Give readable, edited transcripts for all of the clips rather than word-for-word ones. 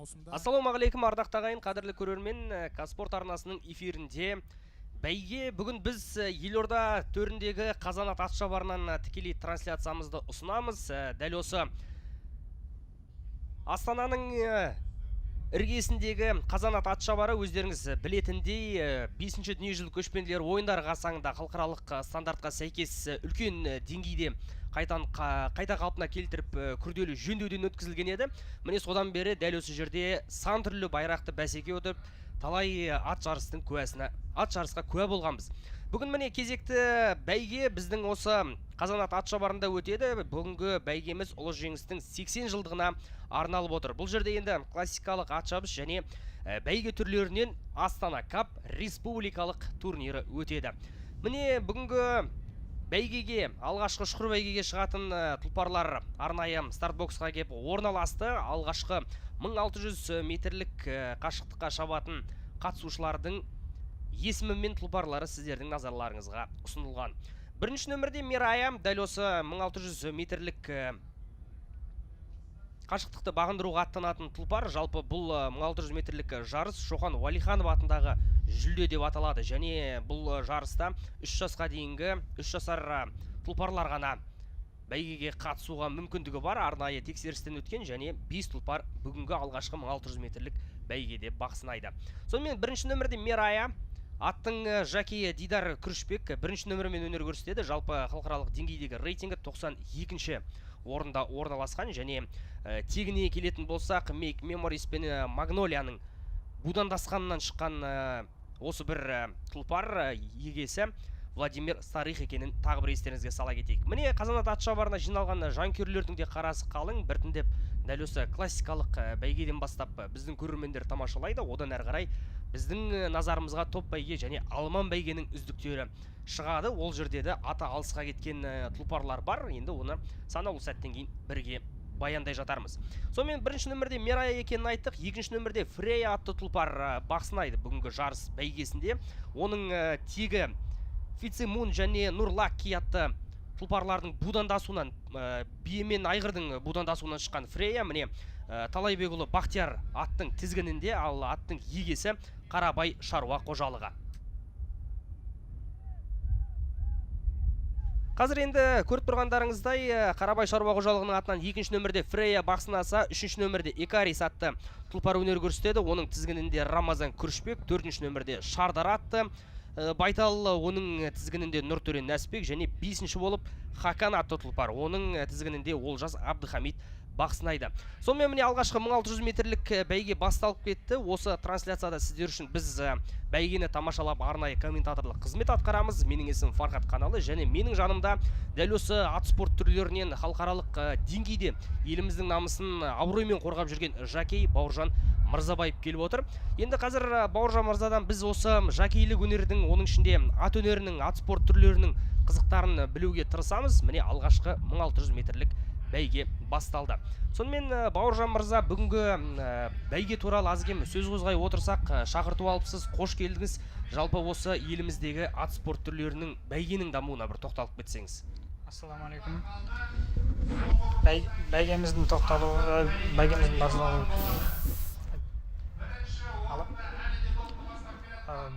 маусымда. Ассалаумағалейкум ардақты ағайын, қадірлі көрермен, Қазспорт арнасының эфирінде бәйге бүгін біз Елорда төріндегі Қазанат атшабарынан тікелей трансляциямызды ұсынамыз. Дәл осы Астананың іргесіндегі Қазанат атшабары өздеріңіз білетіндей 5-ші дүниежүзілік көшпенділер ойындары қарсаңында халықаралық стандартқа сәйкес үлкен деңгейде қайта қалпына келтіріп күрделі жөндеуден өткізілген еді. Міне содан бері дәл осы жерде сан түрлі байрақты бәсеке өтіп, талай ат жарысқа куә болғанбыз. Бүгін міне кезекті бәйге біздің осы Қазанат атшабарында өтеді. Бүгінгі бәйгеміз ұлы жеңістің 80 жылдығына арналып отыр. Бұл жерде енді классикалық атшабыс және бәйге түрлерінен Астана Кап республикалық турнирі өтеді. Міне бүгінгі бәйгеге, алғашқы шұқыр бәйгеге шығатын тұлпарлар арнайы стартбоксқа кеп орналасты. Алғашқы 1600 метрлік қашықтыққа шабатын қатысушылардың есімі мен тұлпарлары сіздердің назарларыңызға ұсынылған. Бірінші нөмірде Мерая, дәл осы 1600 метрлік қашықтықты бағындыруға аттанатын тұлпар. Жалпы бұл 1600 метрлік жарыс Шоқан Уәлиханов атындағы жүлде деп аталады. Және бұл жарыста 3 жасқа дейінгі 3 жасар тұлпарлар ғана бәйгеге қатысуға мүмкіндігі бар. Арнайы тексерістен өткен және 5 тұлпар бүгінгі алғашқы 1600 метрлік бәйгеде бақ сынайды. Сонымен бірінші нөмірде Мерая, аттың жакейі Дидар Күрішбек бірінші нөмірмен өнер көрсетеді. Жалпы халықаралық деңгейдегі рейтингі 92-ші орында орналасқан және тегіне келетін болсақ, Make Memories пен Магнолияның будандасқанынан шыққан осы бір тұлпар егесі Владимир Старых екенін тағы бір естеріңізге сала кетейік. Міне Қазанат атшабарына жиналған жанкүйерлердің де қарасы қалың. Біртіндеп дәл осы классикалық бәйгеден бастап біздің көрермендер тамашалайды. Одан әрі қарай біздің назарымызға топ бәйге және Алман бәйгенің үздіктері шығады. Ол жерде де аты алысқа кеткен тұлпарлар бар. Енді оны санаулы сәттен кейін бірге баяндай жатармыз. Сонымен бірінші нөмірде Мерая екенін айттық. Екінші нөмірде Фрея атты тұлпар бақ сынайды бүгінгі жарыс бәйгесінде. Оның тегі Фицимун және Нурлакки атты тұлпарлардың будандасуынан, бие мен айғырдың будандасуынан шыққан Фрея міне Талайбекұлы Бақтияр аттың тізгінінде, ал аттың егесі Қарабай шаруа қожалығы. Қазір енді көріп тұрғандарыңыздай Қарабай шаруа қожалығының атынан екінші нөмірде Фрея бақ сынаса, үшінші нөмірде Икарис атты тұлпар өнер көрсетеді. Оның тізгінінде Рамазан Күрішбек, төртінші нөмірде Шардар атты Байтал, оның тізгінінде Нұртөре Нәсіпбек және 5-ші болып Хакан атты тұлпар. Оның тізгінінде Олжас Абдыхамид бақ сынайды. Сонымен міне алғашқы 1600 метрлік бәйге басталып кетті. Осы трансляцияда сіздер үшін біз бәйгені тамашалап арнайы комментаторлық қызмет атқарамыз. Менің есімім Фархат Қаналы және менің жанымда дәл осы ат спорт түрлерінен халықаралық деңгейде еліміздің намысын абыроймен қорғап жүрген жакей Бауыржан Мырзабаев келіп отыр. Енді қазір Бауыржан Мырзадан біз осы жакейлік өнердің, оның ішінде ат өнерінің, ат спорт түрлерінің қызықтарын білуге тырысамыз. Міне алғашқы 1600 метрлік бәйге басталды. Сонымен Бауыржан Мырза, бүгінгі бәйге туралы аз кем сөз қозғай отырсақ, шақырту алыпсыз, қош келдіңіз. Жалпы осы еліміздегі ат спорт түрлерінің бәйгенің дамуына бір тоқталып кетсеңіз. Ассаламалейкум. Бәйгеміздің тоқталуы, бәйгеміздің басталуы.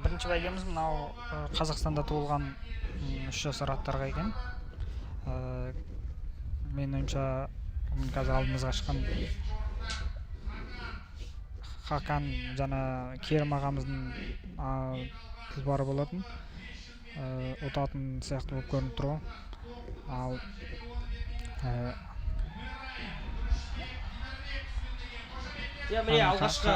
Бірінші бәйгеміз мынау Қазақстанда туылған 3 жасар аттарға екен. Мен ойымша қазір алдымызға шыққан Хакан жана Керім ағамыздың тұлпары болатын. Ұтатын сияқты болып көрініп тұр. Ал Міне алғашқы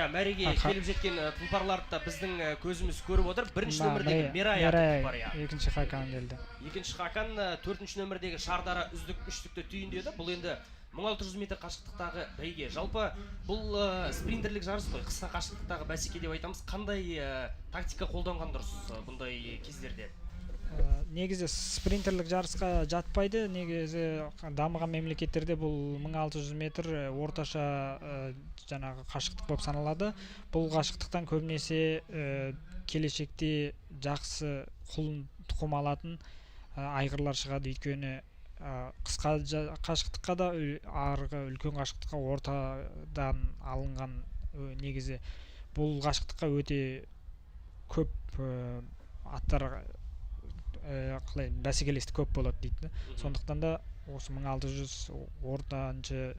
мәреге келіп жеткен тұлпарларды біздің көзіміз көріп отыр. Бірінші нөмірдегі Мерая тұлпар. Екінші Хакан келді. Екінші Хакан, төртінші нөмірдегі Шардара үштікті түйіндеді. Бұл енді 1600 метр қашықтықтағы бәйге. Жалпы бұл спринтерлік жарыс қой, қысқа қашықтықтағы бәсеке деп айтамыз. Қандай тактика қолданған дұрыс бұндай кездерде? Негізі спринтерлік жарысқа жатпайды. Негізі дамыған мемлекеттерде бұл 1600 метр орташа жаңағы қашықтық болып саналады. Бұл қашықтықтан көбінесе келешекте жақсы құлын тұқым алатын айғырлар шығады. Өйткені кыска кашыктыкка да аркы үлкөн кашыктыкка ортадан алынган негизи бул кашыктыкка өтө көп аттар калай бәсекелестик көп болот дейт да. Сондуктан да осы 1600 ортанчы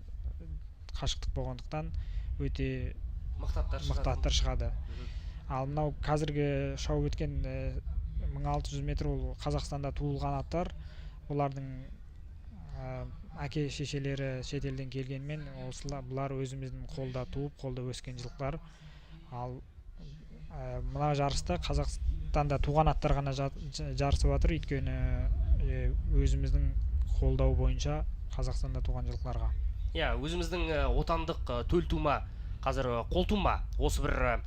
кашыктык болгондуктан өтө мыкты аттар чыгады. Ал мынау казыркы шауып өткөн 1600 метр бул Казакстанда туулган аттар. Булардын аке шешелери чет элден келгенмен булар өзүбүздүн колдо тууп, колдо өскөн жылкылар. Ал мына жарышта Казакстанда тууган аттар гана жарышып атыр, өйткөнү өзүбүздүн колдоо боюнча Казакстанда тууган жылкыларга. Өзүбүздүн отандык төл тума, азыр кол тума осы бир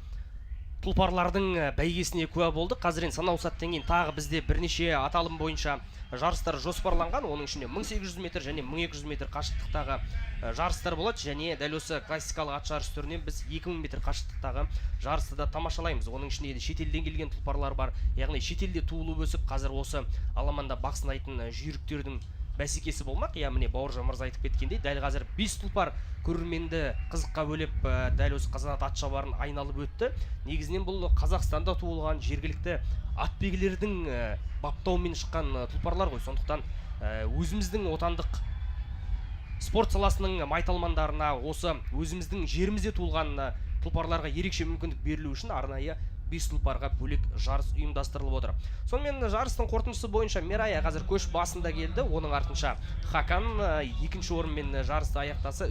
тулпарлардын бәйгесине күбө болдук. Азыр эми саналуу сааттан кийин тагы бизде бир нече аталым боюнча жарыстар жоспарланган. Онун ичинде 1800 метр және 1200 метр кашыктыктагы жарыстар болот, және дәл осы классикалык ат жарыш түрүнөн биз 2000 метр кашыктыктагы жарысты да тамашалайбыз. Онун ичинде чет элден келген тулпарлар бар, ягни чет элде туулуп өсүп, азыр осы аламанда бак сынайтын жүйрүктөрдүн бәсекеси болмак. Міне Бауыржан мырза айтып кеткендей, дәл азыр 5 тулпар көрөрменди кызыкка бөлөп, дәл осы Казанат ат шабарын айналып өттү. Негизинен бул Казакстанда туулган жергиликтүү атбегилердин баптоо менен чыккан тулпарлар ғой. Сондуктан өзүбүздүн отандык спорт саласынын майталмандарына, осы өзүбүздүн жеримизде туулган тулпарларга ерекше мүмкүндүк берилүү үчүн арнайы 5 тулпарга бөлек жарыс уюмдастырылып отур. Сонымен жарыстын кортундусу боюнча Мерая азыр көш басында келди. Онун артынча Хакан экинчи орун менен жарысты аяктаса,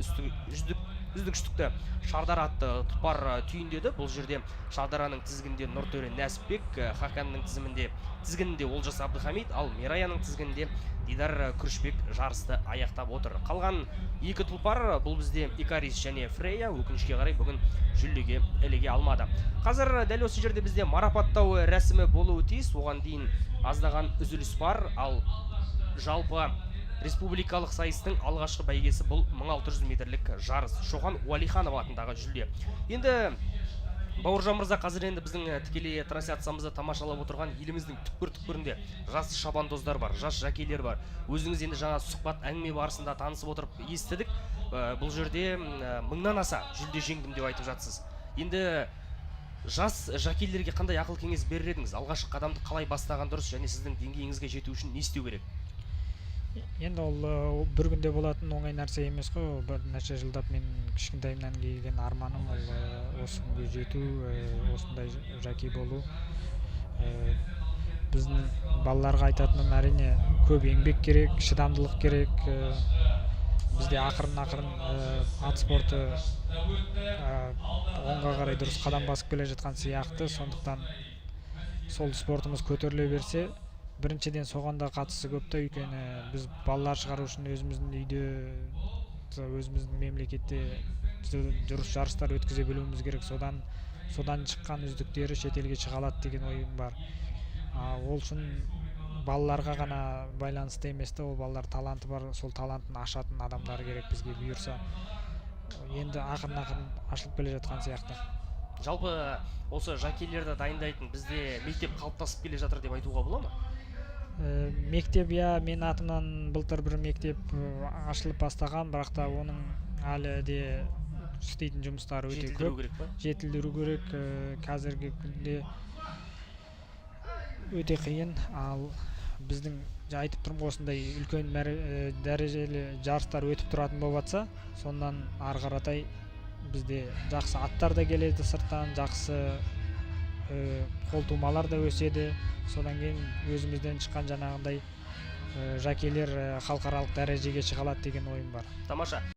үздүкчүлүктө Шардар атты тулпар түйүндөдү. Бул жерде Шардаранын тизгининде Нуртөре Нәсипбек, Хакандын тизгининде Олжас Абдыхамид, ал Мераянын тизгининде Дидар Күрүшбек жарысты аяктап отур. Калган эки тулпар бул бизде Икарис және Фрея өкүнүчкө карай бүгүн жүлдөгө элеге алмады. Азыр дәл осы жерде бизде марапаттоо рәсими болуу тийиз. Оған дейин аздаган үзүлүс бар. Ал жалпы республикалык сайыстын алгачкы байгеси бул 1600 метрлик жарыс. Шохан Уалиханов атындагы жүлдө. Енді Бауыржан мырза азыр енді биздин тикелей трансляциябызды тамашалап отурган элимиздин түкпүр-түкпүрүндө жас шабандоздар бар, жас жакейлер бар. Өзүңүз енді жаңа сухбат әңгиме барысында таанысып отуруп эстедик. Бул жерде 1000дан аса жүлдө жеңдим деп айтып жатсыз. Енді жас жакейлерге кандай акыл кеңес берер едиңиз? Алгачкы кадамды калай бастаган дурус және сиздин деңгейиңизге жетүү үчүн не істеу керек? Енді ол бір күнде болатын оңай нәрсе емес қой. Бір нәче жылдап мен кішкентайымнан келген арманым ол осы күнге жету, осындай жаки болу. Біздің балаларға айтатыным әрине көп еңбек керек, шыдамдылық керек. Бізде ақырын ат спорты оңға қарай дұрыс қадам басып келе жатқан сияқты. Сондықтан сол спортымыз көтеріле берсе, біріншіден соған да қатысы көп та, өйткені біз балалар шығару үшін өзіміздің үйде, өзіміздің мемлекетте дұрыс жарыстар өткізе білуіміз керек. Содан шыққан үздіктері шетелге шыға алады деген ойым бар. Ол үшін балаларға ғана байланысты емес та, ол балалар таланты бар, сол талантын ашатын адамдар керек бізге бұйырса. Енді ақырын ашылып келе жатқан сияқты. Жалпы осы жакейлерді дайындайтын бізде мектеп қалыптасып келе жатыр деп айтуға бола ма? Мектеп, мен атымнан былтыр бір мектеп ашылып бастаған, бірақ та оның әлі де істейтін жұмыстары өте көп. Жетілдіру керек. Қазіргі күнде өте қиын. Ал біздің айтып тұрмын, осындай үлкен дәрежелі жарыстар өтіп тұратын болып жатса, сондан ары қаратай бізде жақсы аттар да келеді сырттан, жақсы қолтумалар да өседі. Содан кейін өзімізден шыққан жаңағындай жакейлер халықаралық дәрежеге шыға алады деген ойым бар. Тамаша.